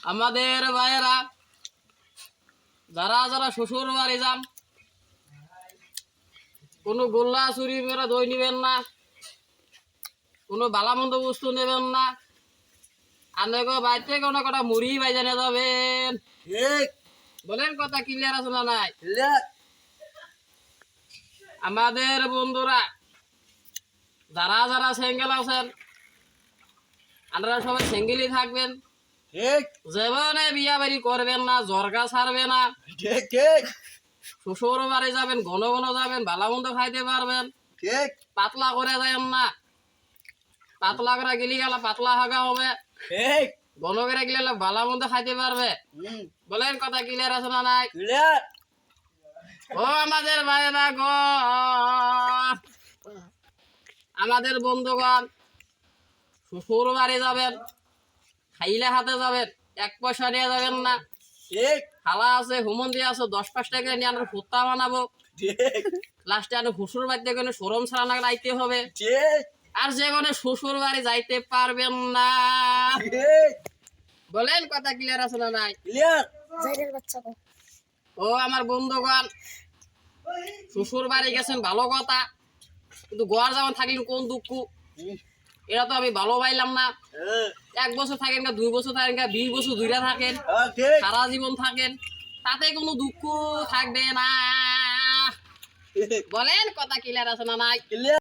আমাদের ভাইয়েরা যারা যারা শ্বশুর বাড়ি যান, কোনো গোল্লা চুরি করে দই নিবেন না, কোনো ভালামন্দ বস্তু নেবেন না। আনেগো বাইতে কোনো কটা মুড়ি বাইজানে যাবেন। ঠিক বলেন কথা ক্লিয়ার আছে না নাই? ক্লিয়ার। আমাদের বন্ধুরা যারা যারা সিঙ্গেল আছেন, আপনারা সবাই সিঙ্গেলই থাকবেন। ঠিক জীবনে বিয়া বাড়ি করবেন না, জর্গা ছাড়বে না। ঠিক ঠিক শ্বশুর বাড়ি যাবেন, ঘন ঘন যাবেন, ভালামন্দ খাইতে পারবেন। ঠিক পাতলা করে যাবেন না, পাতলা করে গেলি গেলে পাতলা হাগা হবে। ঠিক ঘন করে গেলে ভালামন্দ খাইতে পারবে। বলেন কথা ক্লিয়ার আছে না নাই? ক্লিয়ার। ও আমাদের ভাইরা গো, আমাদের বন্ধুগণ, শ্বশুর বাড়ি যাবেন, খাইলে হাতে যাবেন, 1 পয়সা নিয়ে যাবেন না। ঠিক খালা আছে, হুমন্দি আছে, 10-5 টাকা নিয়ে আমরা ফুত্তা বানাবো। ঠিক লাস্টে আর শ্বশুর বাড়িতে গেলে সরম ছাড়া না আইতে হবে। ঠিক আর যে কোনো শ্বশুর বাড়ি যাইতে পারবেন না। ঠিক বলেন কথা ক্লিয়ার আছে না নাই? ক্লিয়ার। ও আমার বন্ধুগণ, শ্বশুর বাড়ি গেছেন ভালো কথা, কিন্তু গোয়ার যাওয়ান থাকলে কোন দুঃখ, এটা তো আমি ভালো পাইলাম না। 1 বছর থাকেন, 2 বছর থাকেন, 20 বছর ধরে থাকেন, ঠিক সারা জীবন থাকেন, তাতে কোনো দুঃখ থাকবে না। বলেন কথা ক্লিয়ার আছে না নাই? ক্লিয়ার।